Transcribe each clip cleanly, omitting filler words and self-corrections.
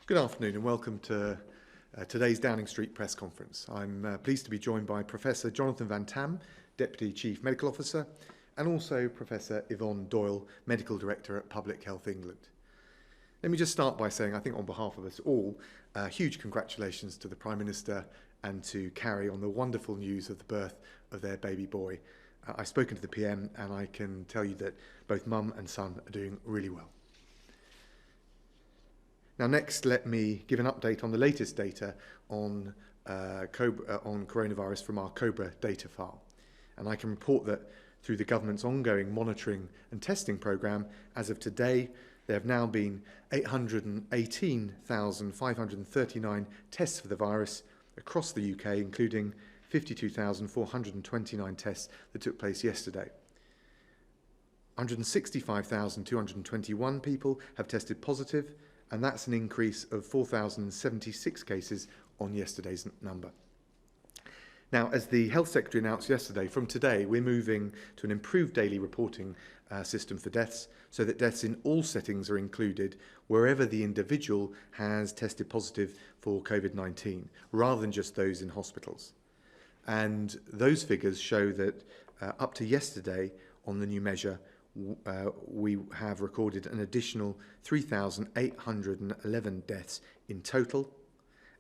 Good afternoon and welcome to today's Downing Street press conference. I'm pleased to be joined by Professor Jonathan Van Tam, Deputy Chief Medical Officer, and also Professor Yvonne Doyle, Medical Director at Public Health England. Let me just start by saying, I think on behalf of us all, huge congratulations to the Prime Minister and to Carrie on the wonderful news of the birth of their baby boy. I've spoken to the PM and I can tell you that both mum and son are doing really well. Now next, let me give an update on the latest data on coronavirus from our COBRA data file. And I can report that through the government's ongoing monitoring and testing programme, as of today, there have now been 818,539 tests for the virus across the UK, including 52,429 tests that took place yesterday. 165,221 people have tested positive, and that's an increase of 4,076 cases on yesterday's number. Now, as the Health Secretary announced yesterday, from today we're moving to an improved daily reporting system for deaths, so that deaths in all settings are included wherever the individual has tested positive for COVID-19, rather than just those in hospitals. And those figures show that up to yesterday on the new measure, we have recorded an additional 3,811 deaths in total.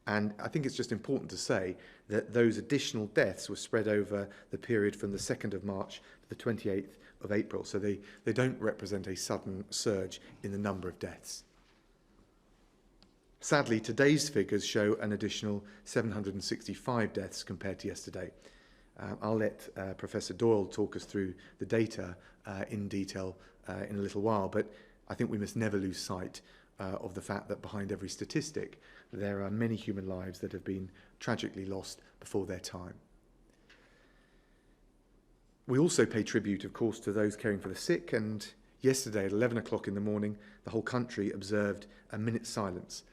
And I think it's just important to say that those additional deaths were spread over the period from the 2nd of March to the 28th of April. So they don't represent a sudden surge in the number of deaths. Sadly, today's figures show an additional 765 deaths compared to yesterday. I'll let Professor Doyle talk us through the data in detail in a little while, but I think we must never lose sight of the fact that behind every statistic there are many human lives that have been tragically lost before their time. We also pay tribute, of course, to those caring for the sick, and yesterday at 11 o'clock in the morning the whole country observed a minute's silence,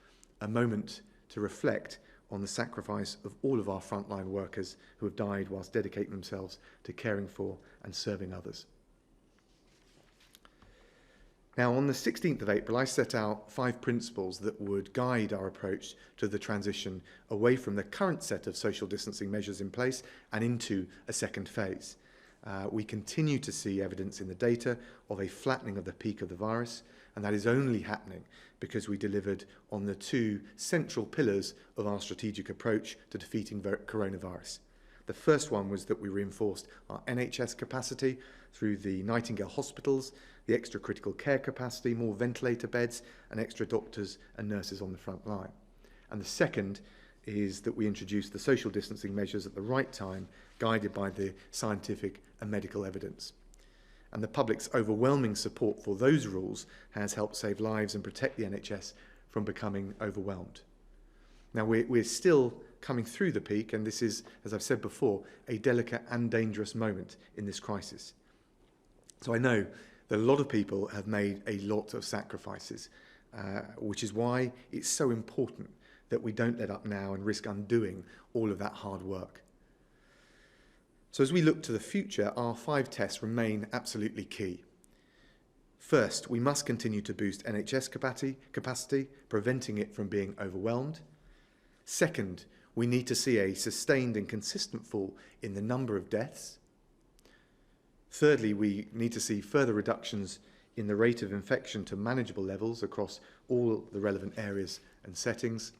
a moment to reflect on the sacrifice of all of our frontline workers who have died whilst dedicating themselves to caring for and serving others. Now, on the 16th of April, I set out 5 principles that would guide our approach to the transition away from the current set of social distancing measures in place and into a second phase. We continue to see evidence in the data of a flattening of the peak of the virus, and that is only happening because we delivered on the 2 central pillars of our strategic approach to defeating coronavirus. The first one was that we reinforced our NHS capacity through the Nightingale hospitals, the extra critical care capacity, more ventilator beds, and extra doctors and nurses on the front line. And the second is that we introduced the social distancing measures at the right time, guided by the scientific and medical evidence. And the public's overwhelming support for those rules has helped save lives and protect the NHS from becoming overwhelmed. Now, we're still coming through the peak, and this is, as I've said before, a delicate and dangerous moment in this crisis. So I know that a lot of people have made a lot of sacrifices, which is why it's so important that we don't let up now and risk undoing all of that hard work. So as we look to the future, our 5 tests remain absolutely key. First, we must continue to boost NHS capacity, preventing it from being overwhelmed. Second, we need to see a sustained and consistent fall in the number of deaths. Thirdly, we need to see further reductions in the rate of infection to manageable levels across all the relevant areas and settings.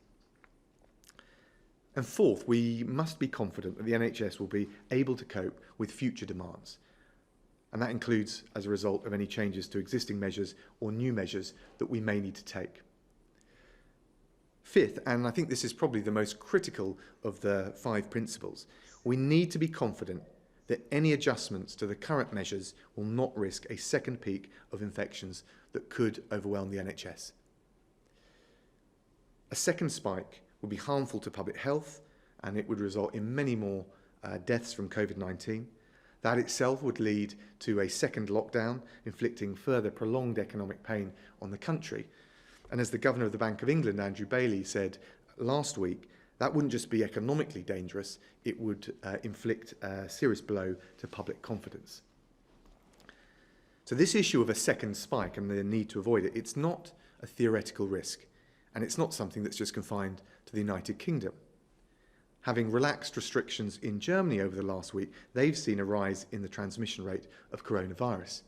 And fourth, we must be confident that the NHS will be able to cope with future demands. And that includes as a result of any changes to existing measures or new measures that we may need to take. Fifth, and I think this is probably the most critical of the 5 principles, we need to be confident that any adjustments to the current measures will not risk a second peak of infections that could overwhelm the NHS. A second spike would be harmful to public health, and it would result in many more deaths from COVID-19. That itself would lead to a second lockdown, inflicting further prolonged economic pain on the country. And as the Governor of the Bank of England, Andrew Bailey, said last week, that wouldn't just be economically dangerous, it would inflict a serious blow to public confidence. So this issue of a second spike and the need to avoid it, it's not a theoretical risk. And it's not something that's just confined to the United Kingdom. Having relaxed restrictions in Germany over the last week, they've seen a rise in the transmission rate of coronavirus.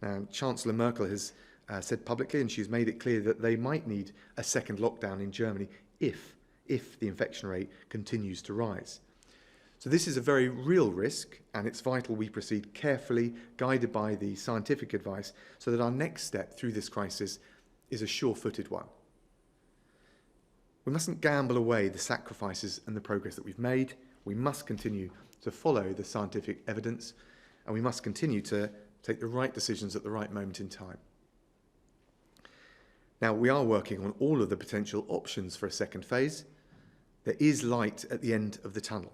Now, Chancellor Merkel has said publicly, and she's made it clear that they might need a second lockdown in Germany if the infection rate continues to rise. So this is a very real risk, and it's vital we proceed carefully, guided by the scientific advice, so that our next step through this crisis is a sure-footed one. We mustn't gamble away the sacrifices and the progress that we've made. We must continue to follow the scientific evidence, and we must continue to take the right decisions at the right moment in time. Now, we are working on all of the potential options for a second phase. There is light at the end of the tunnel.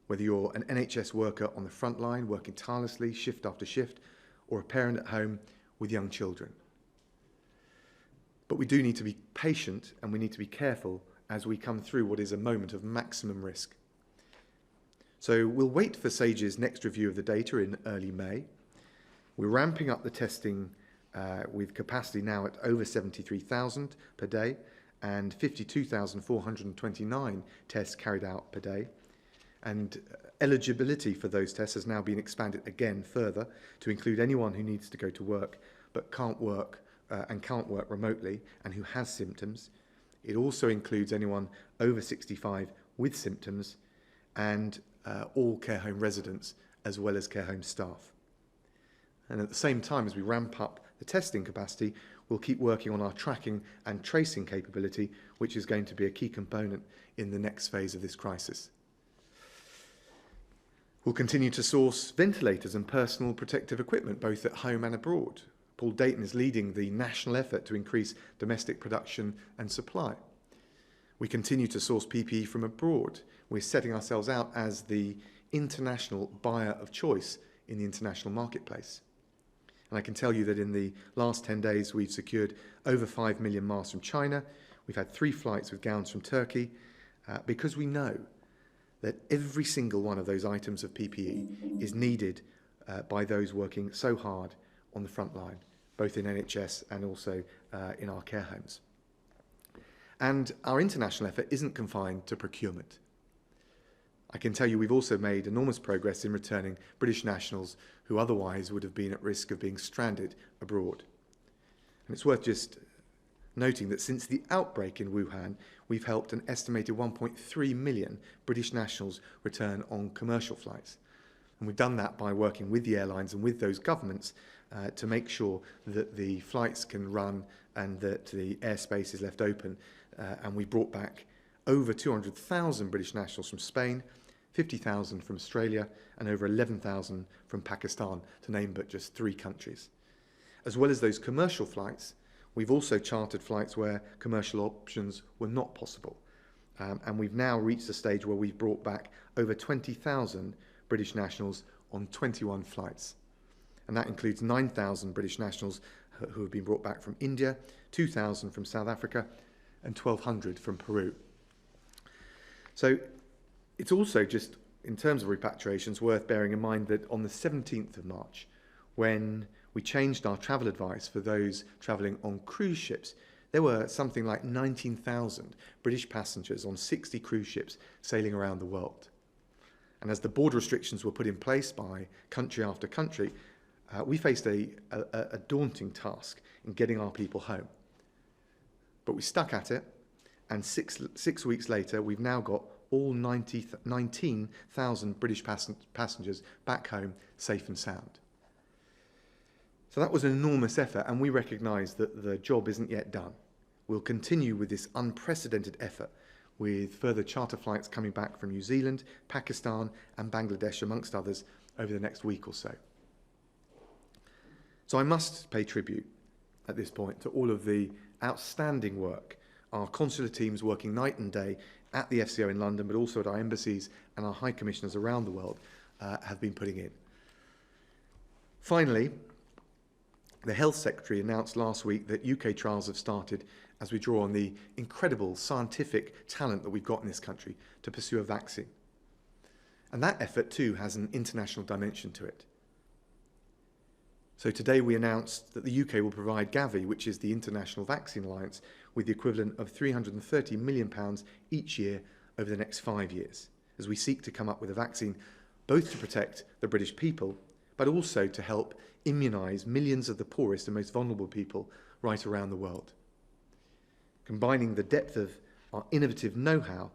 Whether you're an NHS worker on the front line, working tirelessly, shift after shift, or a parent at home with young children. But we do need to be patient, and we need to be careful as we come through what is a moment of maximum risk. So we'll wait for SAGE's next review of the data in early May. We're ramping up the testing with capacity now at over 73,000 per day and 52,429 tests carried out per day. And eligibility for those tests has now been expanded again further to include anyone who needs to go to work but can't work remotely and who has symptoms. It also includes anyone over 65 with symptoms and all care home residents as well as care home staff. And at the same time, as we ramp up the testing capacity, we'll keep working on our tracking and tracing capability, which is going to be a key component in the next phase of this crisis. We'll continue to source ventilators and personal protective equipment, both at home and abroad. Paul Dayton is leading the national effort to increase domestic production and supply. We continue to source PPE from abroad. We're setting ourselves out as the international buyer of choice in the international marketplace. And I can tell you that in the last 10 days, we've secured over 5 million masks from China. We've had 3 flights with gowns from Turkey, because we know that every single one of those items of PPE is needed by those working so hard on the front line, both in NHS and also in our care homes. And our international effort isn't confined to procurement. I can tell you we've also made enormous progress in returning British nationals who otherwise would have been at risk of being stranded abroad. And it's worth just noting that since the outbreak in Wuhan, we've helped an estimated 1.3 million British nationals return on commercial flights. And we've done that by working with the airlines and with those governments to make sure that the flights can run and that the airspace is left open. And we brought back over 200,000 British nationals from Spain, 50,000 from Australia, and over 11,000 from Pakistan, to name but just 3 countries. As well as those commercial flights, we've also chartered flights where commercial options were not possible. And we've now reached a stage where we've brought back over 20,000 British nationals on 21 flights. And that includes 9,000 British nationals who have been brought back from India, 2,000 from South Africa, and 1,200 from Peru. So it's also, just in terms of repatriations, worth bearing in mind that on the 17th of March, when we changed our travel advice for those travelling on cruise ships, there were something like 19,000 British passengers on 60 cruise ships sailing around the world. And as the border restrictions were put in place by country after country, we faced a daunting task in getting our people home. But we stuck at it, and six weeks later, we've now got all 19,000 British passengers back home safe and sound. So that was an enormous effort, and we recognise that the job isn't yet done. We'll continue with this unprecedented effort, with further charter flights coming back from New Zealand, Pakistan and Bangladesh, amongst others, over the next week or so. So I must pay tribute at this point to all of the outstanding work our consular teams working night and day at the FCO in London, but also at our embassies and our high commissioners around the world have been putting in. Finally, the Health Secretary announced last week that UK trials have started as we draw on the incredible scientific talent that we've got in this country to pursue a vaccine. And that effort too has an international dimension to it. So today we announced that the UK will provide Gavi, which is the International Vaccine Alliance, with the equivalent of £330 million each year over the next 5 years, as we seek to come up with a vaccine both to protect the British people, but also to help immunise millions of the poorest and most vulnerable people right around the world. Combining the depth of our innovative know-how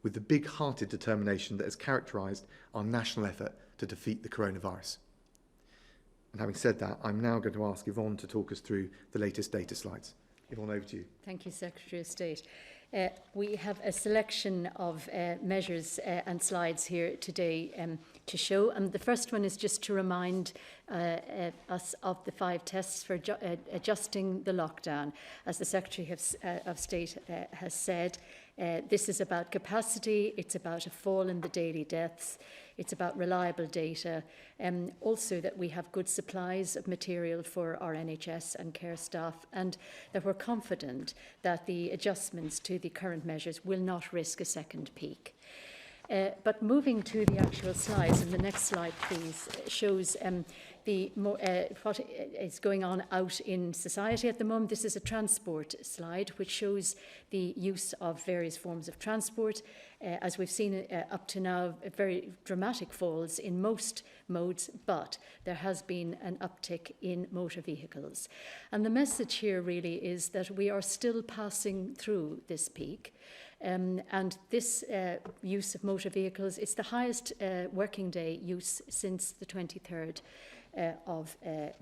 with the big-hearted determination that has characterised our national effort to defeat the coronavirus. And having said that, I'm now going to ask Yvonne to talk us through the latest data slides. Yvonne, over to you. Thank you, Secretary of State. We have a selection of measures and slides here today to show. And the first one is just to remind us of the 5 tests for adjusting the lockdown. As the Secretary of State has said, this is about capacity, it's about a fall in the daily deaths, it's about reliable data, also that we have good supplies of material for our NHS and care staff, and that we're confident that the adjustments to the current measures will not risk a second peak. But moving to the actual slides, and the next slide please, shows what is going on out in society at the moment. This is a transport slide which shows the use of various forms of transport. As we've seen up to now, very dramatic falls in most modes, but there has been an uptick in motor vehicles. And the message here really is that we are still passing through this peak. And this use of motor vehicles is the highest working day use since the 23rd of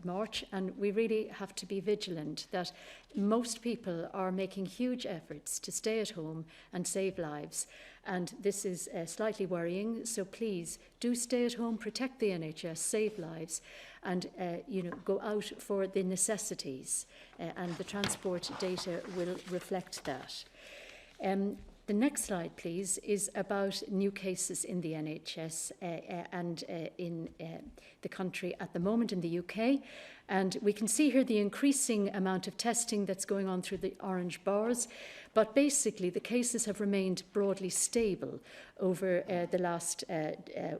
March, and we really have to be vigilant that most people are making huge efforts to stay at home and save lives, and this is slightly worrying. So please do stay at home, protect the NHS, save lives, and go out for the necessities, and the transport data will reflect that. The next slide, please, is about new cases in the NHS and in the country at the moment in the UK. And we can see here the increasing amount of testing that's going on through the orange bars. But basically, the cases have remained broadly stable over the last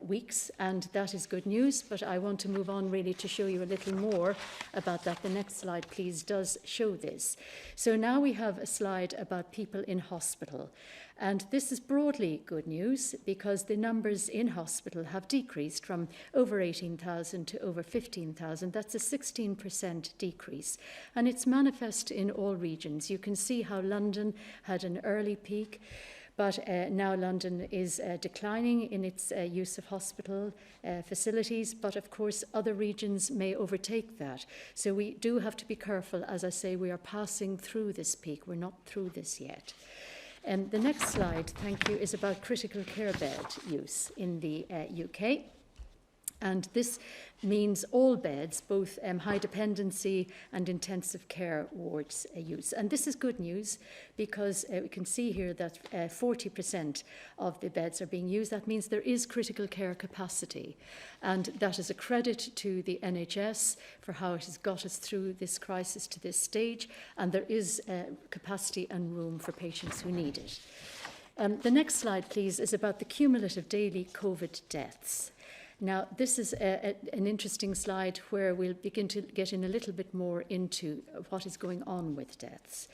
weeks, and that is good news. But I want to move on really to show you a little more about that. The next slide, please, does show this. So now we have a slide about people in hospital. And this is broadly good news because the numbers in hospital have decreased from over 18,000 to over 15,000. That's a 16% decrease. And it's manifest in all regions. You can see how London had an early peak, but now London is declining in its use of hospital facilities. But of course, other regions may overtake that. So we do have to be careful. As I say, we are passing through this peak. We're not through this yet. The next slide, thank you, is about critical care bed use in the UK. And this means all beds, both high dependency and intensive care wards use. And this is good news because we can see here that 40% of the beds are being used. That means there is critical care capacity. And that is a credit to the NHS for how it has got us through this crisis to this stage. And there is capacity and room for patients who need it. The next slide, please, is about the cumulative daily COVID deaths. Now, this is an interesting slide where we'll begin to get in a little bit more into what is going on with deaths.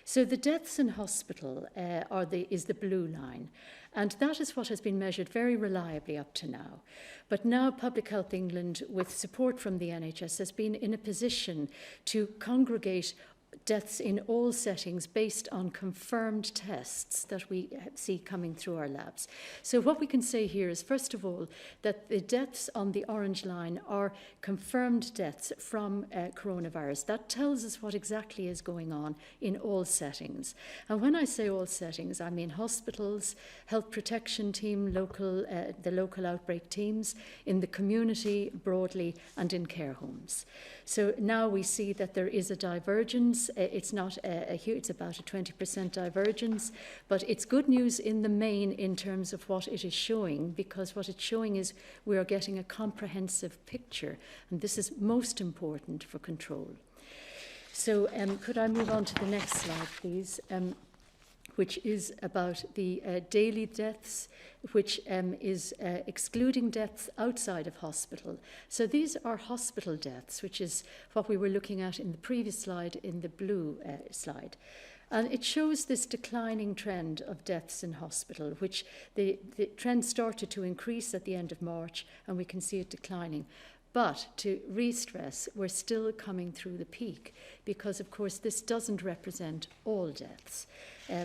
So the deaths in hospital is the blue line, and that is what has been measured very reliably up to now. But now Public Health England, with support from the NHS, has been in a position to congregate deaths in all settings based on confirmed tests that we see coming through our labs. So what we can say here is, first of all, that the deaths on the orange line are confirmed deaths from coronavirus. That tells us what exactly is going on in all settings. And when I say all settings, I mean hospitals, health protection team, the local outbreak teams, in the community broadly, and in care homes. So now we see that there is a divergence. It's not it's about a 20% divergence, but it's good news in the main in terms of what it is showing, because what it's showing is we are getting a comprehensive picture, and this is most important for control. So could I move on to the next slide, please? which is about the daily deaths, which is excluding deaths outside of hospital. So these are hospital deaths, which is what we were looking at in the previous slide, in the blue slide. And it shows this declining trend of deaths in hospital, which the trend started to increase at the end of March, and we can see it declining. But to re-stress, we're still coming through the peak because, of course, this doesn't represent all deaths.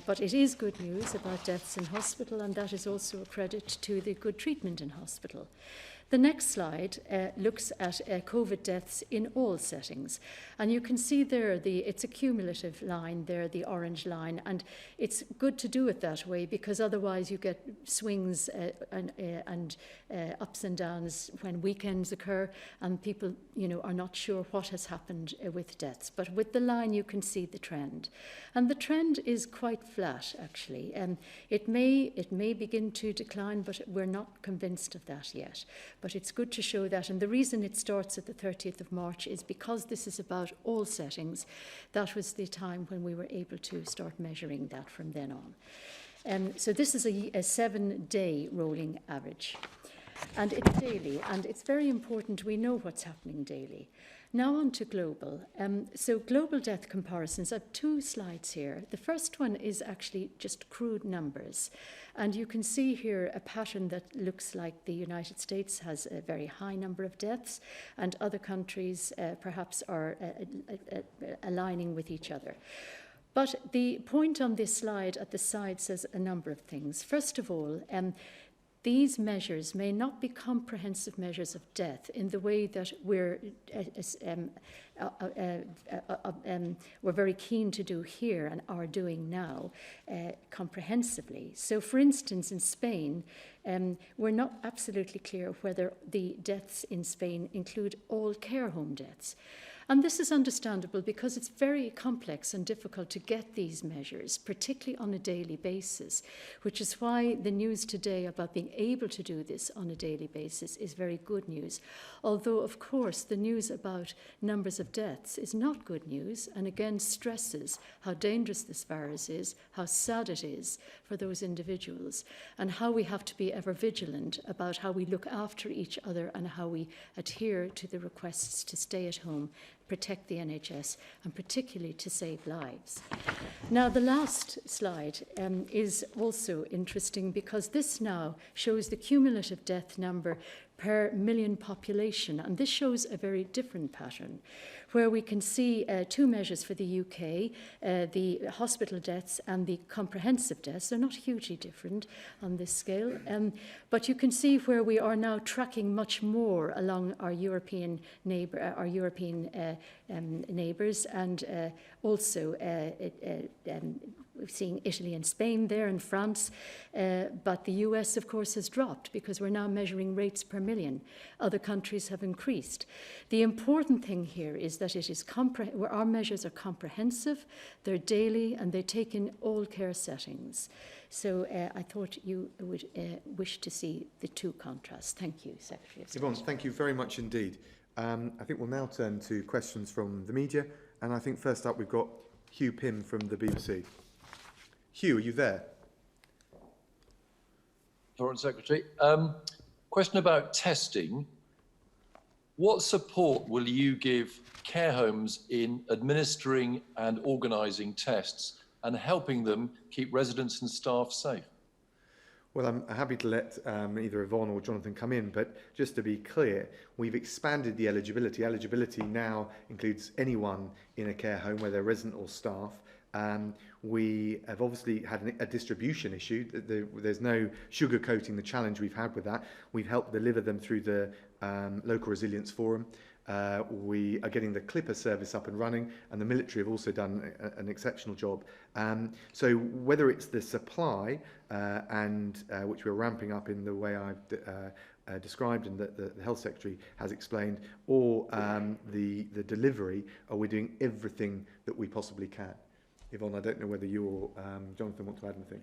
But it is good news about deaths in hospital, and that is also a credit to the good treatment in hospital. The next slide looks at COVID deaths in all settings. And you can see there, it's a cumulative line there, the orange line. And it's good to do it that way because otherwise you get swings and ups and downs when weekends occur and people, are not sure what has happened with deaths. But with the line, you can see the trend. And the trend is quite flat, actually. It may begin to decline, but we're not convinced of that yet. But it's good to show that. And the reason it starts at the 30th of March is because this is about all settings. That was the time when we were able to start measuring that from then on. So this is a 7-day rolling average. And it's daily. And it's very important we know what's happening daily. Now on to global. So global death comparisons. I have 2 slides here. The first one is actually just crude numbers. And you can see here a pattern that looks like the United States has a very high number of deaths and other countries perhaps are aligning with each other. But the point on this slide at the side says a number of things. First of all, these measures may not be comprehensive measures of death in the way that we're very keen to do here and are doing now comprehensively. So, for instance, in Spain, we're not absolutely clear whether the deaths in Spain include all care home deaths. And this is understandable because it's very complex and difficult to get these measures, particularly on a daily basis, which is why the news today about being able to do this on a daily basis is very good news. Although, of course, the news about numbers of deaths is not good news and again stresses how dangerous this virus is, how sad it is for those individuals, and how we have to be ever vigilant about how we look after each other and how we adhere to the requests to stay at home, protect the NHS, and particularly to save lives. Now, the last slide is also interesting because this now shows the cumulative death number per million population, and this shows a very different pattern, where we can see 2 measures for the UK, the hospital deaths and the comprehensive deaths. They're not hugely different on this scale, but you can see where we are now tracking much more along our European neighbours, and also we're seeing Italy and Spain there and France, but the US, of course, has dropped because we're now measuring rates per million. Other countries have increased. The important thing here is that it is our measures are comprehensive, they're daily, and they take in all care settings. So I thought you would wish to see the 2 contrasts. Thank you, Secretary of State. Yvonne, thank you very much indeed. I think we'll now turn to questions from the media, and I think first up we've got Hugh Pym from the BBC. Hugh, are you there? Foreign Secretary. Question about testing. What support will you give care homes in administering and organising tests and helping them keep residents and staff safe? Well, I'm happy to let either Yvonne or Jonathan come in, but just to be clear, we've expanded the eligibility. Eligibility now includes anyone in a care home, whether resident or staff. We have obviously had a distribution issue. There's no sugarcoating the challenge we've had with that. We've helped deliver them through the Local Resilience Forum. We are getting the Clipper service up and running, and the military have also done an exceptional job. So whether it's the supply, which we're ramping up in the way I've described and that the Health Secretary has explained, or the delivery, we're doing everything that we possibly can. Yvonne, I don't know whether you or Jonathan want to add anything.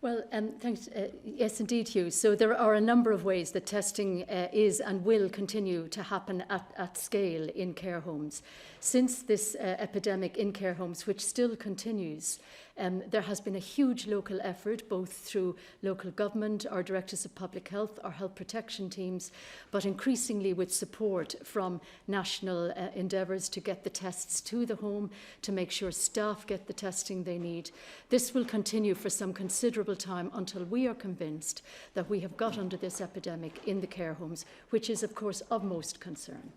Well, thanks. Yes, indeed, Hugh. So there are a number of ways that testing is and will continue to happen at scale in care homes. Since this epidemic in care homes, which still continues, there has been a huge local effort, both through local government, our directors of public health, our health protection teams, but increasingly with support from national endeavours to get the tests to the home, to make sure staff get the testing they need. This will continue for some considerable time until we are convinced that we have got under this epidemic in the care homes, which is, of course, of most concern.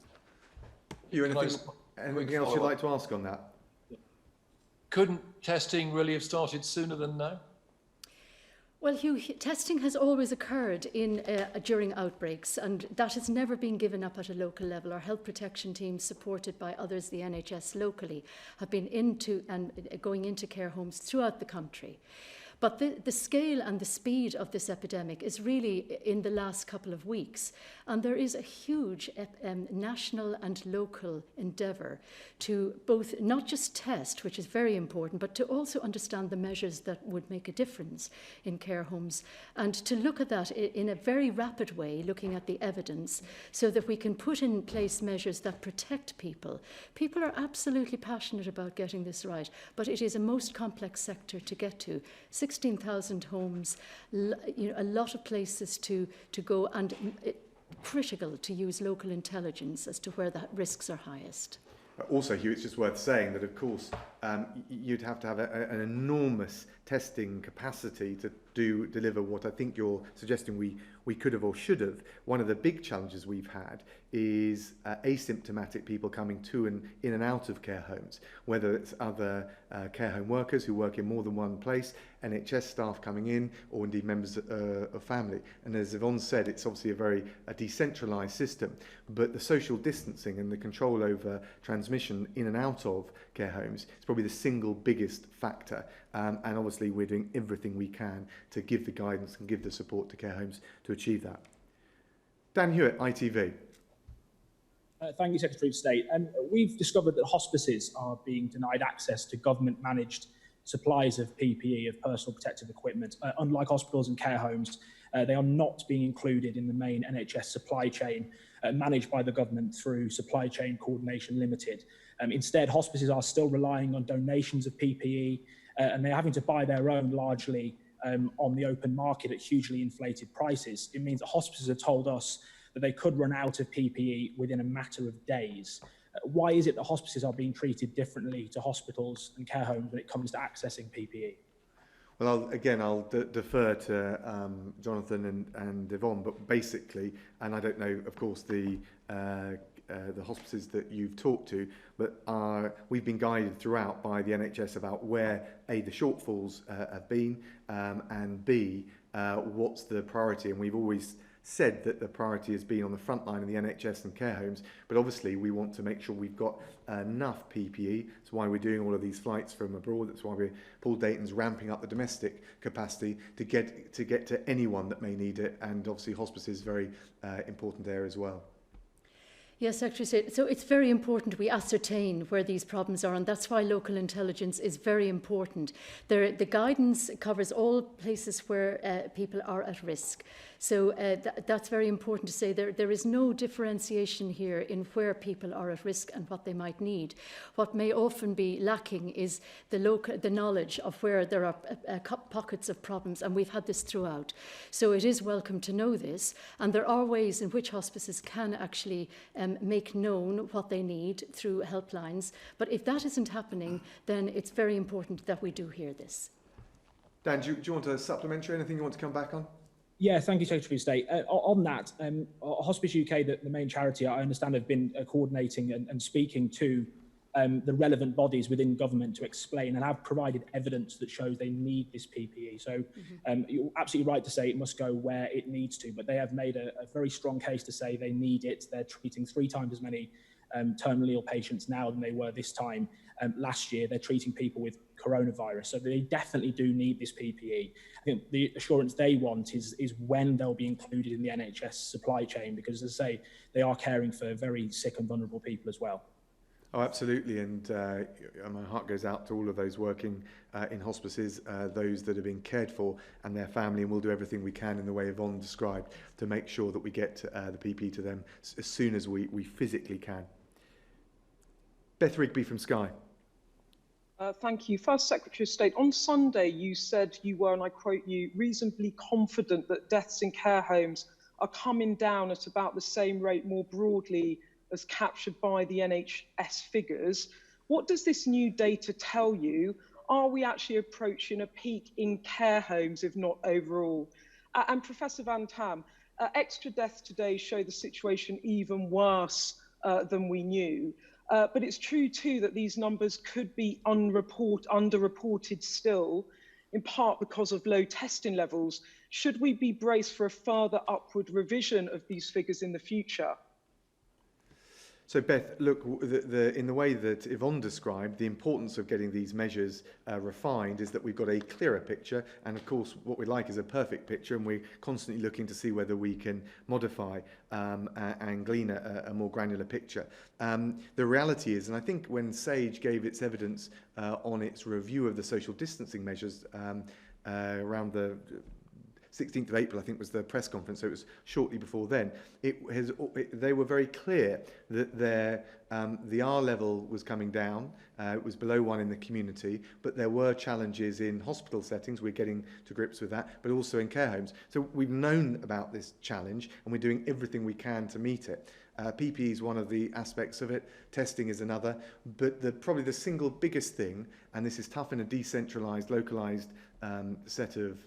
Anything else you'd like to ask on that? Couldn't testing really have started sooner than now? Well, Hugh, testing has always occurred during outbreaks, and that has never been given up at a local level. Our health protection teams, supported by others, the NHS locally, have been going into care homes throughout the country. But the scale and the speed of this epidemic is really in the last couple of weeks. And there is a huge national and local endeavour to both not just test, which is very important, but to also understand the measures that would make a difference in care homes, and to look at that in a very rapid way, looking at the evidence, so that we can put in place measures that protect people. People are absolutely passionate about getting this right, but it is a most complex sector to get to. 16,000 homes, a lot of places to go, and critical to use local intelligence as to where the risks are highest. Also, Hugh, it's just worth saying that, of course, you'd have to have an enormous testing capacity to deliver what I think you're suggesting we could have or should have. One of the big challenges we've had is asymptomatic people coming to and in and out of care homes, whether it's other care home workers who work in more than one place, NHS staff coming in, or indeed members of family. And as Yvonne said, it's obviously a very decentralised system, but the social distancing and the control over transmission in and out of care homes is probably the single biggest factor. And obviously we're doing everything we can to give the guidance and give the support to care homes to achieve that. Dan Hewitt, ITV. Thank you, Secretary of State. We've discovered that hospices are being denied access to government-managed supplies of PPE, of personal protective equipment. Unlike hospitals and care homes, they are not being included in the main NHS supply chain managed by the government through Supply Chain Coordination Limited. Instead, hospices are still relying on donations of PPE, and they're having to buy their own largely on the open market at hugely inflated prices. It means that hospices have told us that they could run out of PPE within a matter of days. Why is it that hospices are being treated differently to hospitals and care homes when it comes to accessing PPE? Well, I'll defer to Jonathan and Yvonne, but basically, and I don't know, of course, the hospices that you've talked to, but we've been guided throughout by the NHS about where A, the shortfalls have been, and B, what's the priority. And we've always said that the priority has been on the front line of the NHS and care homes, but obviously we want to make sure we've got enough PPE. That's why we're doing all of these flights from abroad. That's why Paul Dayton's ramping up the domestic capacity to get to anyone that may need it, and obviously hospice is very important there as well. Yes, Secretary of State. So it's very important we ascertain where these problems are, and that's why local intelligence is very important. The guidance covers all places where people are at risk. So that's very important to say. There is no differentiation here in where people are at risk and what they might need. What may often be lacking is the knowledge of where there are pockets of problems, and we've had this throughout. So it is welcome to know this, and there are ways in which hospices can actually make known what they need through helplines. But if that isn't happening, then it's very important that we do hear this. Dan, do you want to supplementary? Anything you want to come back on? Yeah, thank you, Secretary of State. On that, Hospice UK, the main charity, I understand, have been coordinating and speaking to the relevant bodies within government to explain, and have provided evidence that shows they need this PPE. So you're absolutely right to say it must go where it needs to, but they have made a very strong case to say they need it. They're treating 3 times as many terminally ill patients now than they were this time last year. They're treating people with coronavirus, so they definitely do need this PPE. I think the assurance they want is when they'll be included in the NHS supply chain, because, as I say, they are caring for very sick and vulnerable people as well. Oh, absolutely, and my heart goes out to all of those working in hospices, those that are being cared for and their family, and we'll do everything we can in the way Yvonne described to make sure that we get the PPE to them as soon as we physically can. Beth Rigby from Sky. Thank you. First, Secretary of State, on Sunday you said you were, and I quote you, reasonably confident that deaths in care homes are coming down at about the same rate more broadly as captured by the NHS figures. What does this new data tell you? Are we actually approaching a peak in care homes, if not overall? And Professor Van Tam, extra deaths today show the situation even worse than we knew. But it's true too that these numbers could be underreported still, in part because of low testing levels. Should we be braced for a further upward revision of these figures in the future? So Beth, look, in the way that Yvonne described, the importance of getting these measures refined is that we've got a clearer picture, and of course what we'd like is a perfect picture, and we're constantly looking to see whether we can modify and glean a more granular picture. The reality is, and I think when SAGE gave its evidence on its review of the social distancing measures around the 16th of April, I think, was the press conference, so it was shortly before then. They were very clear that the R level was coming down. It was below 1 in the community, but there were challenges in hospital settings. We're getting to grips with that, but also in care homes. So we've known about this challenge, and we're doing everything we can to meet it. PPE is one of the aspects of it. Testing is another. But probably the single biggest thing, and this is tough in a decentralised, localised set of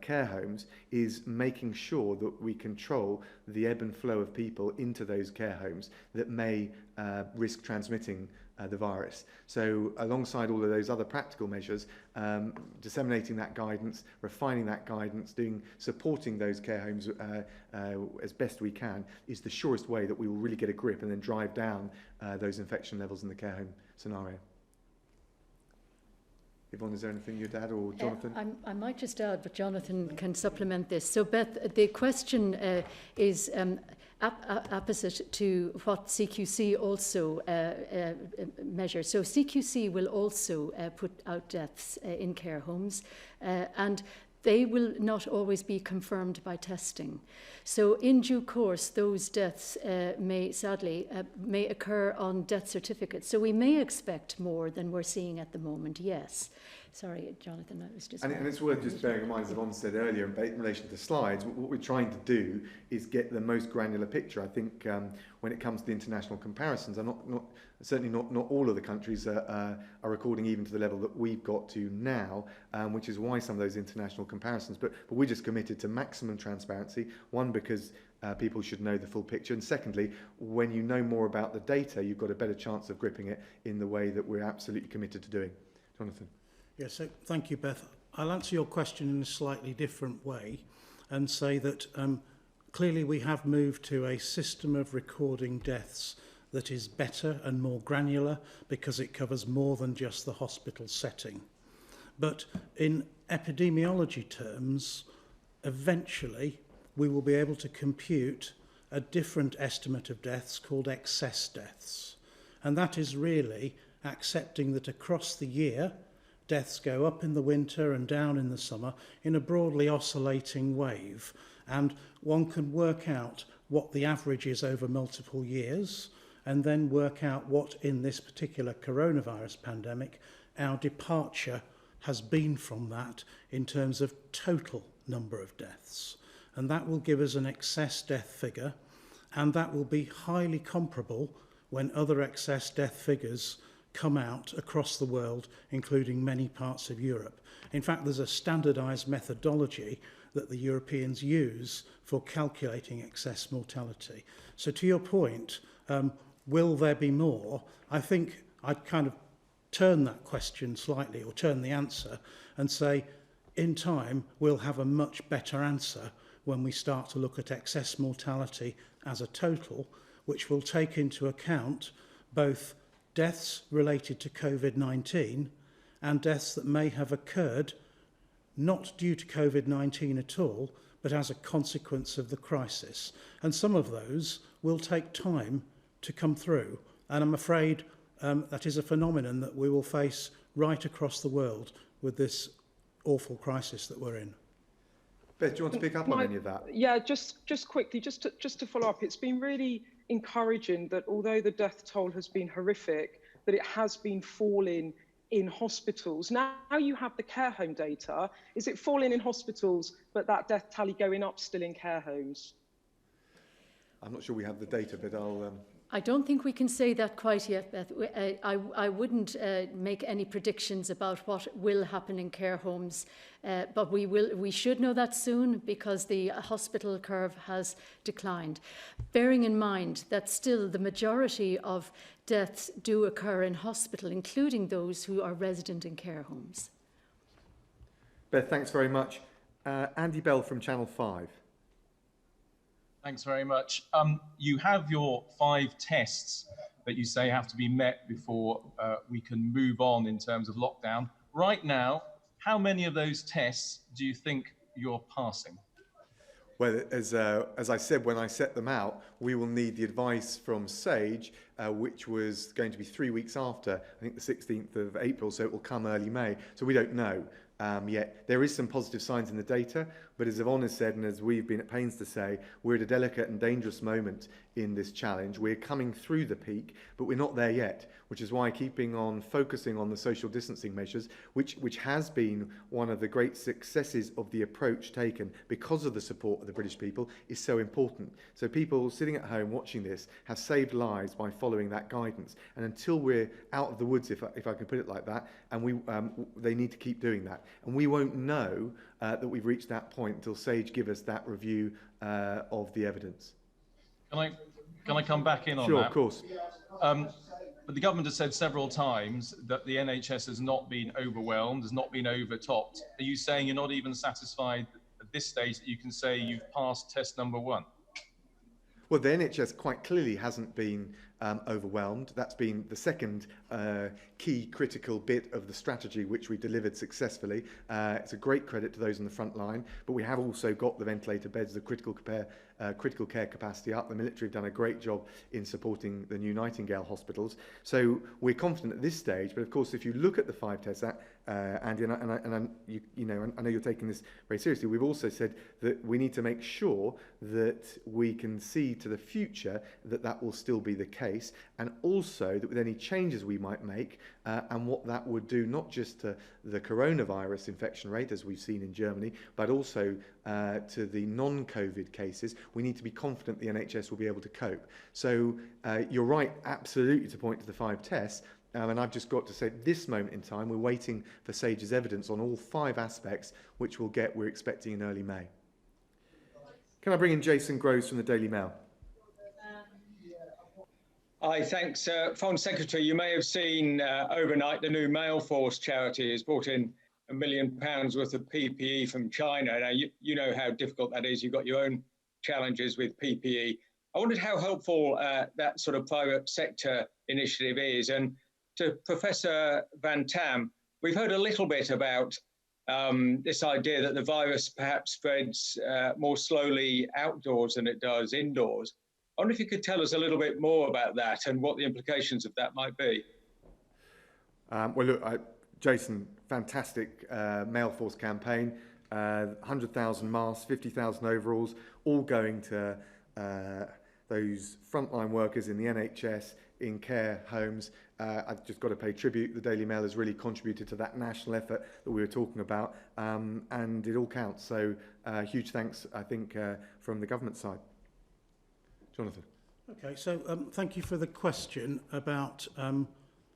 care homes, is making sure that we control the ebb and flow of people into those care homes that may risk transmitting the virus. So alongside all of those other practical measures, disseminating that guidance, refining that guidance, supporting those care homes as best we can is the surest way that we will really get a grip and then drive down those infection levels in the care home scenario. Yvonne, is there anything you'd add, or Jonathan? I might just add, but Jonathan can supplement this. So, Beth, the question is opposite to what CQC also measures. So, CQC will also put out deaths in care homes, and they will not always be confirmed by testing. So in due course, those deaths may occur on death certificates. So we may expect more than we're seeing at the moment, yes. Sorry, Jonathan, I was just... And it's worth just bearing in mind, as Yvonne said earlier, in relation to slides, what we're trying to do is get the most granular picture. I think when it comes to the international comparisons, certainly not all of the countries are recording even to the level that we've got to now, which is why some of those international comparisons. But we're just committed to maximum transparency, one, because people should know the full picture, and secondly, when you know more about the data, you've got a better chance of gripping it in the way that we're absolutely committed to doing. Jonathan. Yes, so thank you, Beth. I'll answer your question in a slightly different way and say that clearly we have moved to a system of recording deaths that is better and more granular because it covers more than just the hospital setting. But in epidemiology terms, eventually we will be able to compute a different estimate of deaths called excess deaths. And that is really accepting that across the year, deaths go up in the winter and down in the summer in a broadly oscillating wave. And one can work out what the average is over multiple years and then work out what in this particular coronavirus pandemic our departure has been from that in terms of total number of deaths. And that will give us an excess death figure, and that will be highly comparable when other excess death figures come out across the world, including many parts of Europe. In fact, there's a standardised methodology that the Europeans use for calculating excess mortality. So to your point, will there be more? I think I'd kind of turn that question slightly, or turn the answer, and say, in time, we'll have a much better answer when we start to look at excess mortality as a total, which will take into account both deaths related to COVID-19 and deaths that may have occurred not due to COVID-19 at all, but as a consequence of the crisis. And some of those will take time to come through. And I'm afraid that is a phenomenon that we will face right across the world with this awful crisis that we're in. Beth, do you want to pick up on any of that? Yeah, just quickly, just to follow up, it's been really encouraging that although the death toll has been horrific, that it has been falling in hospitals. Now you have the care home data. Is it falling in hospitals, but that death tally going up still in care homes? I'm not sure we have the data, but I'll... I don't think we can say that quite yet, Beth. I wouldn't make any predictions about what will happen in care homes, but we should know that soon because the hospital curve has declined. Bearing in mind that still the majority of deaths do occur in hospital, including those who are resident in care homes. Beth, thanks very much. Andy Bell from Channel 5. Thanks very much. You have your 5 tests that you say have to be met before we can move on in terms of lockdown. Right now, how many of those tests do you think you're passing? Well, as I said when I set them out, we will need the advice from SAGE, which was going to be 3 weeks after, I think the 16th of April, so it will come early May. So we don't know yet. There is some positive signs in the data, but as Yvonne has said, and as we've been at pains to say, we're at a delicate and dangerous moment in this challenge. We're coming through the peak, but we're not there yet, which is why keeping on focusing on the social distancing measures, which has been one of the great successes of the approach taken because of the support of the British people, is so important. So people sitting at home watching this have saved lives by following that guidance. And until we're out of the woods, if I can put it like that, and they need to keep doing that. And we won't know that we've reached that point until SAGE give us that review of the evidence. Can I come back in on that? Sure, of course. But the government has said several times that the NHS has not been overwhelmed, has not been overtopped. Are you saying you're not even satisfied at this stage that you can say you've passed test number 1? Well, the NHS quite clearly hasn't been overwhelmed. That's been the second key critical bit of the strategy which we delivered successfully. It's a great credit to those on the front line, but we have also got the ventilator beds, the critical care capacity up. The military have done a great job in supporting the new Nightingale hospitals. So we're confident at this stage, but of course if you look at the 5 tests, Andy, and I know you're taking this very seriously, we've also said that we need to make sure that we can see to the future that will still be the case, and also that with any changes we might make and what that would do not just to the coronavirus infection rate as we've seen in Germany, but also to the non-COVID cases, we need to be confident the NHS will be able to cope. So you're right absolutely to point to the 5 tests. And I've just got to say, at this moment in time, we're waiting for SAGE's evidence on all 5 aspects, which we're expecting in early May. Can I bring in Jason Groves from the Daily Mail? Hi, thanks. Foreign Secretary, you may have seen overnight the new Mail Force charity has brought in £1 million worth of PPE from China. Now, you know how difficult that is. You've got your own challenges with PPE. I wondered how helpful that sort of private sector initiative is. And to Professor Van Tam, we've heard a little bit about this idea that the virus perhaps spreads more slowly outdoors than it does indoors. I wonder if you could tell us a little bit more about that and what the implications of that might be. Well, look, Jason, fantastic Mail Force campaign, 100,000 masks, 50,000 overalls, all going to those frontline workers in the NHS, in care homes. I've just got to pay tribute. The Daily Mail has really contributed to that national effort that we were talking about, and it all counts. So huge thanks, I think, from the government side. Jonathan. Okay, so thank you for the question about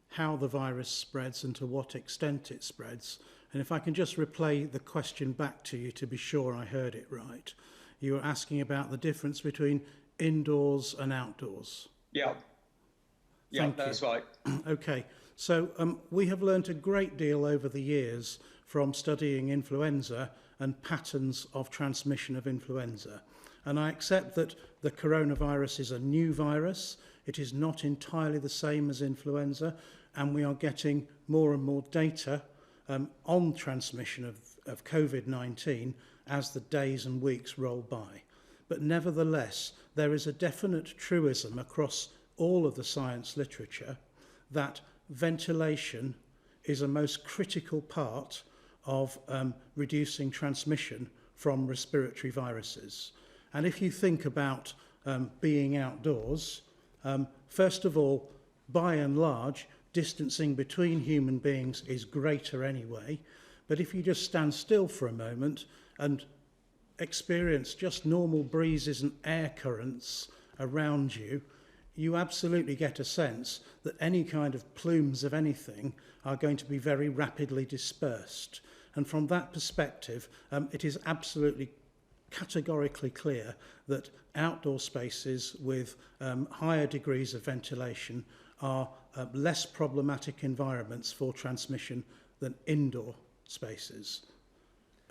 how the virus spreads and to what extent it spreads. And if I can just replay the question back to you to be sure I heard it right. You were asking about the difference between indoors and outdoors. Yeah. Yeah, that's right. Okay, so we have learnt a great deal over the years from studying influenza and patterns of transmission of influenza. And I accept that the coronavirus is a new virus. It is not entirely the same as influenza, and we are getting more and more data on transmission of COVID-19 as the days and weeks roll by. But nevertheless, there is a definite truism across all of the science literature that ventilation is a most critical part of reducing transmission from respiratory viruses. And if you think about being outdoors, first of all, by and large, distancing between human beings is greater anyway. But if you just stand still for a moment and experience just normal breezes and air currents around you, you absolutely get a sense that any kind of plumes of anything are going to be very rapidly dispersed. And from that perspective, it is absolutely categorically clear that outdoor spaces with higher degrees of ventilation are less problematic environments for transmission than indoor spaces.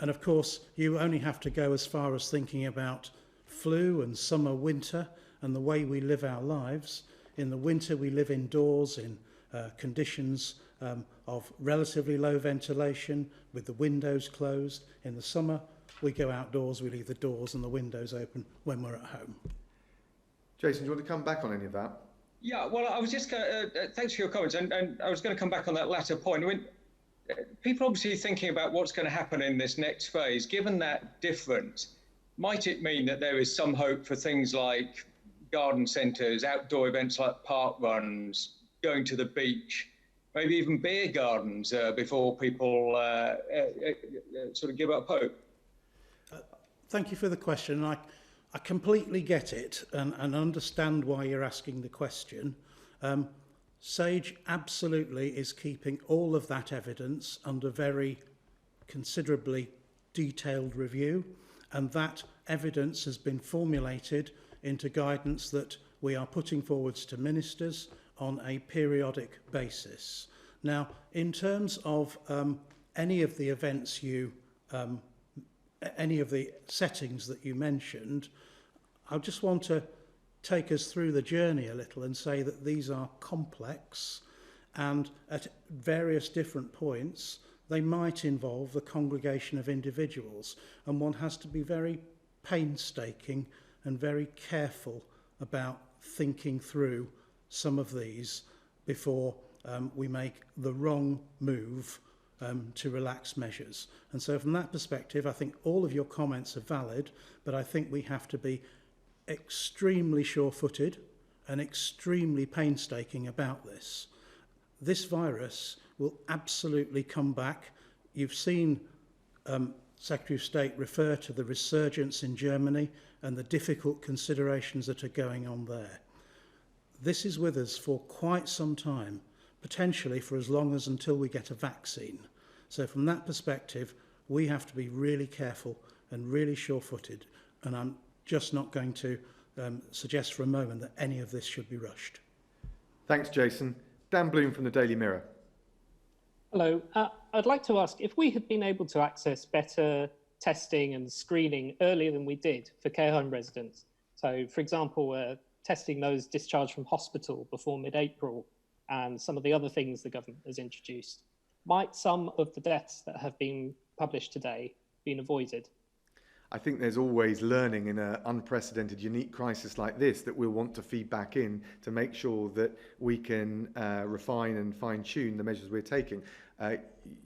And of course, you only have to go as far as thinking about flu and summer, winter, and the way we live our lives. In the winter, we live indoors in conditions of relatively low ventilation with the windows closed. In the summer, we go outdoors, we leave the doors and the windows open when we're at home. Jason, do you want to come back on any of that? Yeah, well, I was just going to, thanks for your comments, and I was going to come back on that latter point. I mean, people obviously thinking about what's going to happen in this next phase. Given that difference, might it mean that there is some hope for things like garden centres, outdoor events like park runs, going to the beach, maybe even beer gardens before people sort of give up hope? Thank you for the question. I completely get it and understand why you're asking the question. SAGE absolutely is keeping all of that evidence under very considerably detailed review, and that evidence has been formulated into guidance that we are putting forwards to ministers on a periodic basis. Now, in terms of any of the events any of the settings that you mentioned, I just want to take us through the journey a little and say that these are complex, and at various different points they might involve the congregation of individuals, and one has to be very painstaking and very careful about thinking through some of these before we make the wrong move to relax measures. And so from that perspective, I think all of your comments are valid, but I think we have to be extremely sure-footed and extremely painstaking about this. This virus will absolutely come back. You've seen Secretary of State refer to the resurgence in Germany and the difficult considerations that are going on there. This is with us for quite some time, potentially for as long as until we get a vaccine. So from that perspective, we have to be really careful and really sure-footed, and I'm just not going to suggest for a moment that any of this should be rushed. Thanks, Jason. Dan Bloom from the Daily Mirror. Hello. I'd like to ask, if we had been able to access better testing and screening earlier than we did for care home residents, so for example, testing those discharged from hospital before mid-April and some of the other things the government has introduced, might some of the deaths that have been published today been avoided? I think there's always learning in an unprecedented, unique crisis like this that we'll want to feed back in to make sure that we can refine and fine-tune the measures we're taking.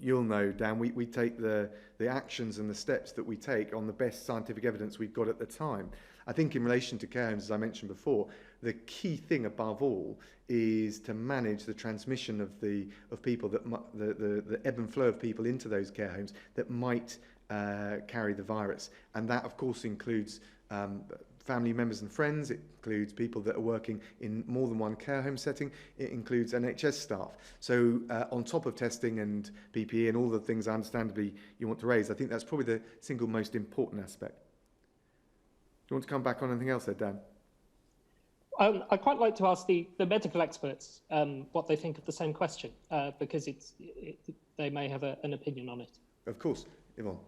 You'll know, Dan, we take the actions and the steps that we take on the best scientific evidence we've got at the time. I think in relation to care homes, as I mentioned before, the key thing above all is to manage the transmission of people, that the ebb and flow of people into those care homes that might carry the virus. And that, of course, includes family members and friends. It includes people that are working in more than one care home setting. It includes NHS staff. So on top of testing and PPE and all the things understandably you want to raise, I think that's probably the single most important aspect. Do you want to come back on anything else there, Dan? I'd quite like to ask the medical experts what they think of the same question, because they may have an opinion on it. Of course. Yvonne.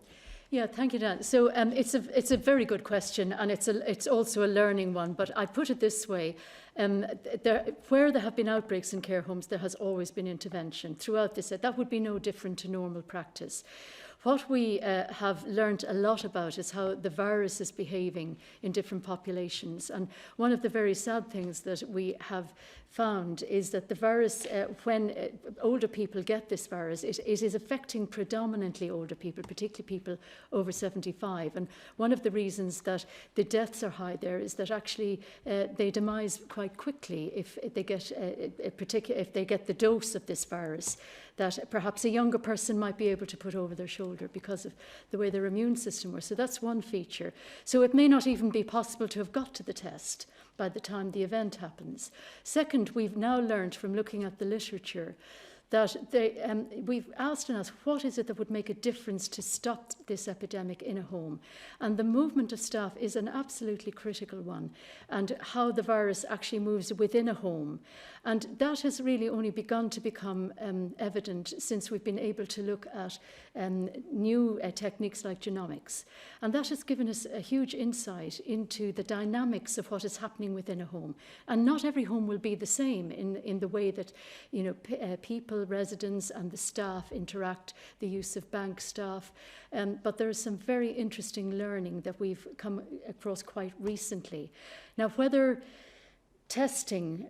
Yeah, thank you, Dan. So it's a very good question, and it's also a learning one. But I put it this way: where there have been outbreaks in care homes, there has always been intervention throughout this. That would be no different to normal practice. What we have learned a lot about is how the virus is behaving in different populations. And one of the very sad things that we have found is that the virus, when older people get this virus, it is affecting predominantly older people, particularly people over 75. And one of the reasons that the deaths are high there is that actually they demise quite quickly if they get if they get the dose of this virus that perhaps a younger person might be able to put over their shoulder because of the way their immune system works. So that's one feature. So it may not even be possible to have got to the test by the time the event happens. Second, we've now learned from looking at the literature that we've asked and asked, what is it that would make a difference to stop this epidemic in a home? And the movement of staff is an absolutely critical one, and how the virus actually moves within a home. And that has really only begun to become evident since we've been able to look at new techniques like genomics. And that has given us a huge insight into the dynamics of what is happening within a home. And not every home will be the same in the way that, you know, people, residents and the staff interact, the use of bank staff. But there is some very interesting learning that we've come across quite recently. Now, whether testing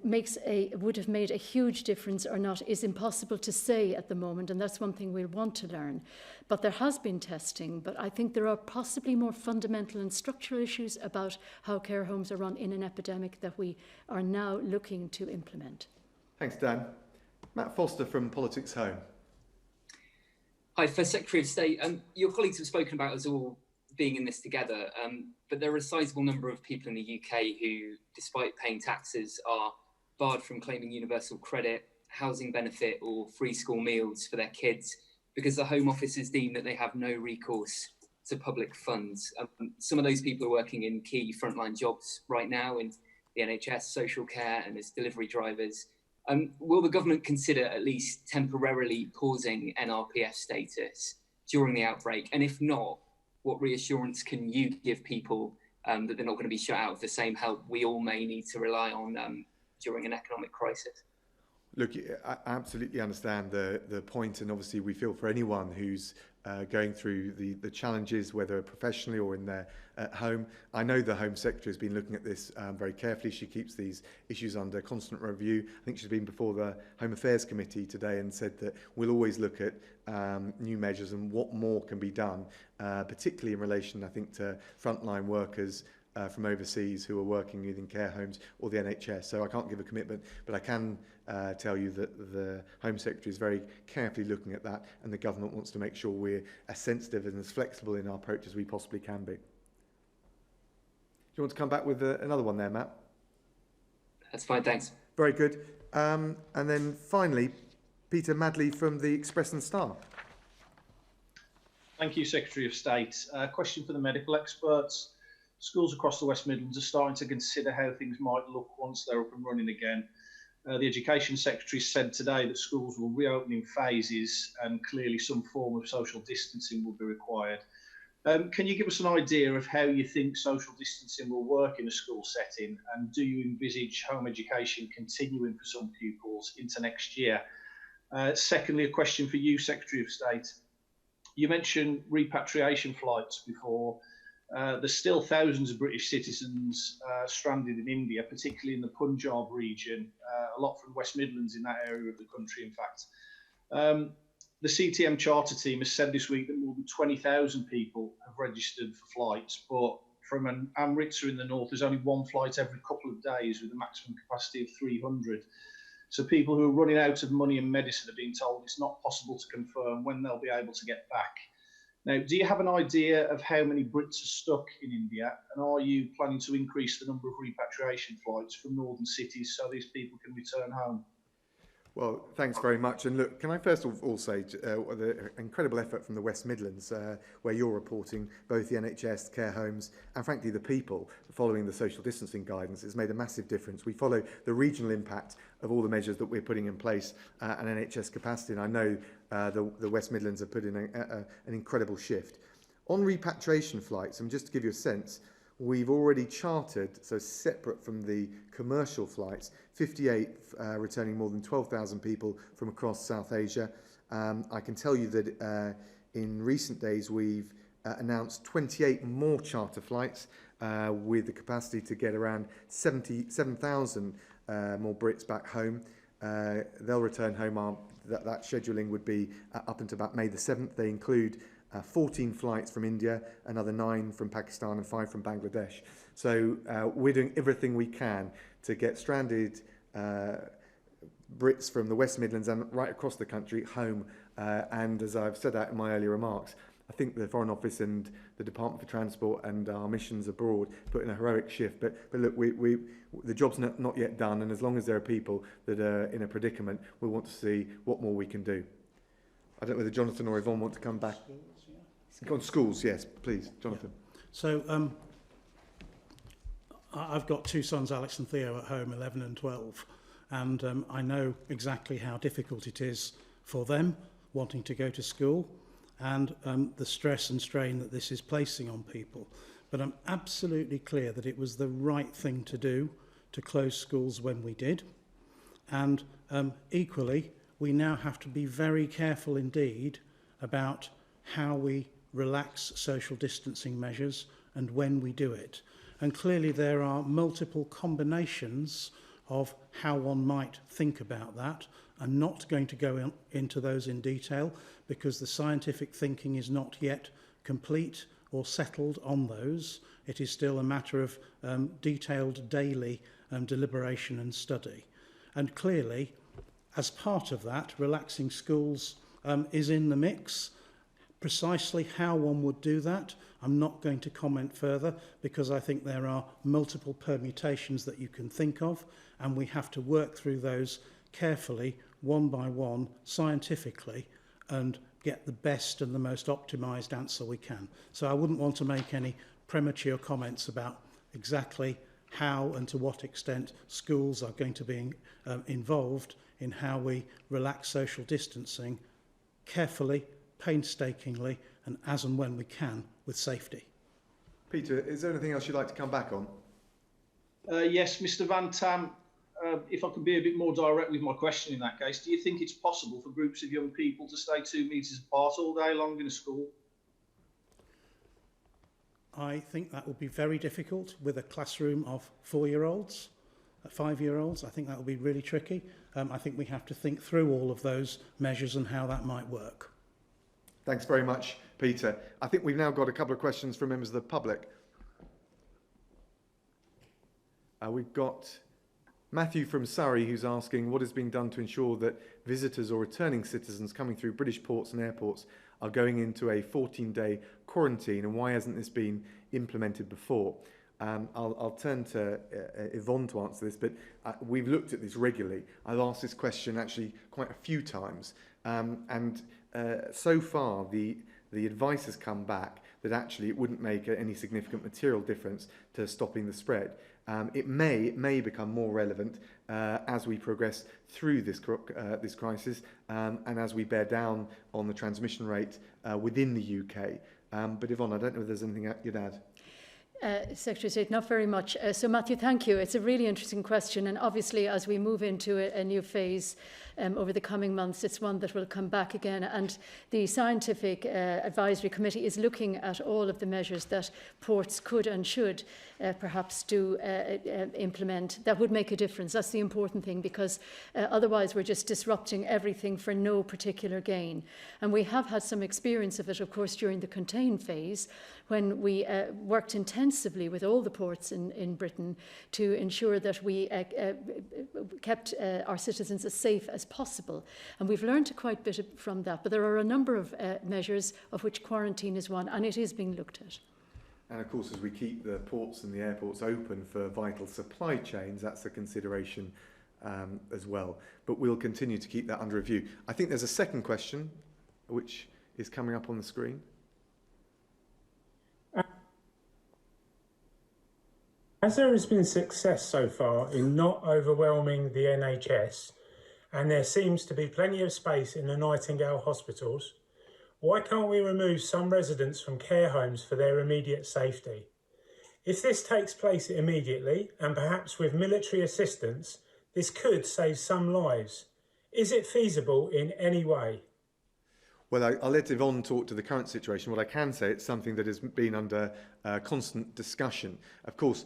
would have made a huge difference or not is impossible to say at the moment, and that's one thing we'll want to learn. But there has been testing, but I think there are possibly more fundamental and structural issues about how care homes are run in an epidemic that we are now looking to implement. Thanks, Dan. Matt Foster from Politics Home. Hi, First Secretary of State. Your colleagues have spoken about us all being in this together, but there are a sizable number of people in the UK who, despite paying taxes, are barred from claiming universal credit, housing benefit or free school meals for their kids because the Home Office has deemed that they have no recourse to public funds. Some of those people are working in key frontline jobs right now in the NHS, social care and as delivery drivers. Will the government consider at least temporarily pausing NRPF status during the outbreak? And if not, what reassurance can you give people that they're not going to be shut out of the same help we all may need to rely on during an economic crisis? Look, I absolutely understand the point, and obviously we feel for anyone who's going through the challenges, whether professionally or in their home. I know the Home Secretary has been looking at this very carefully. She keeps these issues under constant review. I think she's been before the Home Affairs Committee today and said that we'll always look at new measures and what more can be done, particularly in relation, I think, to frontline workers from overseas who are working either in care homes or the NHS. So I can't give a commitment, but I can tell you that the Home Secretary is very carefully looking at that, and the government wants to make sure we're as sensitive and as flexible in our approach as we possibly can be. Do you want to come back with another one there, Matt? That's fine, thanks. Very good. And then finally, Peter Madley from the Express and Star. Thank you, Secretary of State. Question for the medical experts. Schools across the West Midlands are starting to consider how things might look once they're up and running again. The Education Secretary said today that schools will reopen in phases and clearly some form of social distancing will be required. Can you give us an idea of how you think social distancing will work in a school setting, and do you envisage home education continuing for some pupils into next year? Secondly, a question for you, Secretary of State. You mentioned repatriation flights before. There's still thousands of British citizens stranded in India, particularly in the Punjab region, a lot from the West Midlands in that area of the country, in fact. The CTM charter team has said this week that more than 20,000 people have registered for flights, but from an Amritsar in the north, there's only one flight every couple of days with a maximum capacity of 300. So people who are running out of money and medicine are being told it's not possible to confirm when they'll be able to get back. Now, do you have an idea of how many Brits are stuck in India, and are you planning to increase the number of repatriation flights from northern cities so these people can return home? Well, thanks very much. And look, can I first of all say the incredible effort from the West Midlands, where you're reporting both the NHS, care homes, and frankly the people following the social distancing guidance has made a massive difference. We follow the regional impact of all the measures that we're putting in place at NHS capacity, and I know the West Midlands have put in an incredible shift. On repatriation flights, and just to give you a sense, we've already chartered, so separate from the commercial flights, 58 returning more than 12,000 people from across South Asia. I can tell you that in recent days, we've announced 28 more charter flights with the capacity to get around 77,000 more Brits back home. They'll return home. That scheduling would be up until about May the 7th. They include 14 flights from India, another 9 from Pakistan and 5 from Bangladesh. So we're doing everything we can to get stranded Brits from the West Midlands and right across the country home. And as I've said that in my earlier remarks, I think the Foreign Office and the Department for Transport and our missions abroad put in a heroic shift. But look, the job's not yet done, and as long as there are people that are in a predicament, we want to see what more we can do. I don't know whether Jonathan or Yvonne want to come back. On schools, yes, please, Jonathan. Yeah. So I've got 2 sons, Alex and Theo, at home, 11 and 12, and I know exactly how difficult it is for them wanting to go to school, and the stress and strain that this is placing on people. But I'm absolutely clear that it was the right thing to do to close schools when we did. And equally, we now have to be very careful indeed about how we relax social distancing measures and when we do it. And clearly there are multiple combinations of how one might think about that. I'm not going to go into those in detail because the scientific thinking is not yet complete or settled on those. It is still a matter of detailed daily deliberation and study. And clearly, as part of that, relaxing schools is in the mix. Precisely how one would do that, I'm not going to comment further because I think there are multiple permutations that you can think of, and we have to work through those carefully, one by one, scientifically, and get the best and the most optimised answer we can. So I wouldn't want to make any premature comments about exactly how and to what extent schools are going to be involved in how we relax social distancing carefully, painstakingly, and as and when we can with safety. Peter, is there anything else you'd like to come back on? Yes, Mr. Van Tam, if I can be a bit more direct with my question in that case, do you think it's possible for groups of young people to stay 2 metres apart all day long in a school? I think that would be very difficult with a classroom of 4-year-olds, 5-year-olds. I think that would be really tricky. I think we have to think through all of those measures and how that might work. Thanks very much, Peter. I think we've now got a couple of questions from members of the public. We've got Matthew from Surrey who's asking what is being done to ensure that visitors or returning citizens coming through British ports and airports are going into a 14-day quarantine, and why hasn't this been implemented before? I'll turn to Yvonne to answer this, but we've looked at this regularly. I've asked this question actually quite a few times, and so far the advice has come back that actually it wouldn't make any significant material difference to stopping the spread. It may become more relevant as we progress through this crisis and as we bear down on the transmission rate within the UK. But Yvonne, I don't know if there's anything you'd add. Secretary of State, not very much. So Matthew, thank you. It's a really interesting question, and obviously as we move into a new phase over the coming months, it's one that will come back again, and the Scientific Advisory Committee is looking at all of the measures that ports could and should perhaps do implement that would make a difference. That's the important thing, because otherwise we're just disrupting everything for no particular gain. And we have had some experience of it, of course, during the contain phase, when we worked intensively with all the ports in Britain to ensure that we kept our citizens as safe as possible. And we've learned quite a bit from that. But there are a number of measures, of which quarantine is one, and it is being looked at. And of course, as we keep the ports and the airports open for vital supply chains, that's a consideration as well. But we'll continue to keep that under review. I think there's a second question, which is coming up on the screen. As there has been success so far in not overwhelming the NHS, and there seems to be plenty of space in the Nightingale hospitals, why can't we remove some residents from care homes for their immediate safety? If this takes place immediately, and perhaps with military assistance, this could save some lives. Is it feasible in any way? Well, I'll let Yvonne talk to the current situation. What I can say, it's something that has been under constant discussion. Of course,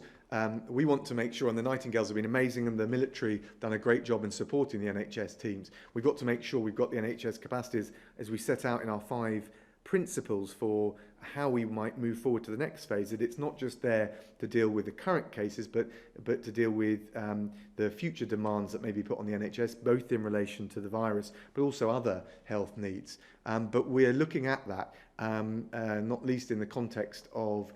we want to make sure, and the Nightingales have been amazing, and the military done a great job in supporting the NHS teams. We've got to make sure we've got the NHS capacities as we set out in our 5 principles for how we might move forward to the next phase. That it's not just there to deal with the current cases, but to deal with the future demands that may be put on the NHS, both in relation to the virus, but also other health needs. But we're looking at that, not least in the context of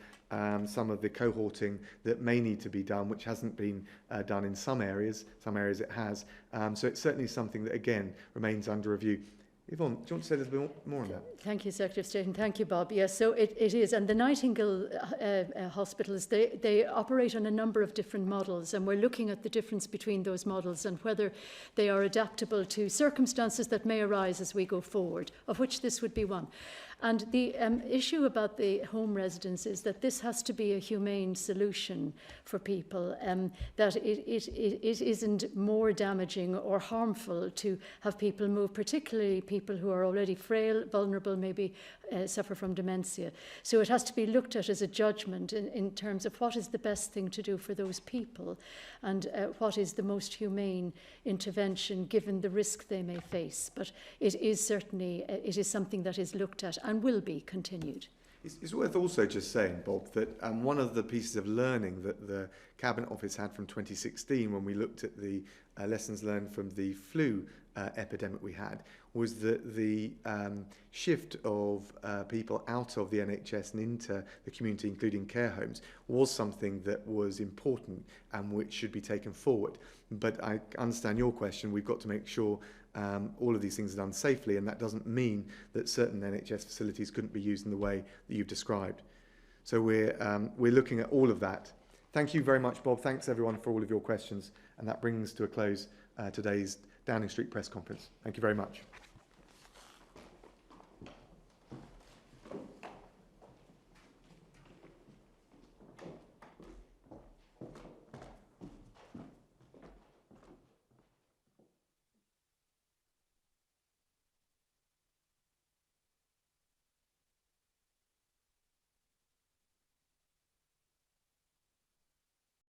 some of the cohorting that may need to be done, which hasn't been done in some areas it has. So it's certainly something that, again, remains under review. Yvonne, do you want to say a little bit more on that? Thank you, Secretary of State, and thank you, Bob. Yes, so it is. And the Nightingale hospitals, they operate on a number of different models, and we're looking at the difference between those models and whether they are adaptable to circumstances that may arise as we go forward, of which this would be one. And the issue about the home residence is that this has to be a humane solution for people, that it isn't more damaging or harmful to have people move, particularly people who are already frail, vulnerable, maybe suffer from dementia. So it has to be looked at as a judgment in terms of what is the best thing to do for those people and what is the most humane intervention given the risk they may face. But it is certainly, it is something that is looked at and will be continued. It's worth also just saying, Bob, that one of the pieces of learning that the Cabinet Office had from 2016 when we looked at the lessons learned from the flu epidemic we had was that the shift of people out of the NHS and into the community, including care homes, was something that was important and which should be taken forward. But I understand your question. We've got to make sure all of these things are done safely, and that doesn't mean that certain NHS facilities couldn't be used in the way that you've described. So we're looking at all of that. Thank you very much, Bob. Thanks, everyone, for all of your questions. And that brings to a close today's Downing Street press conference. Thank you very much.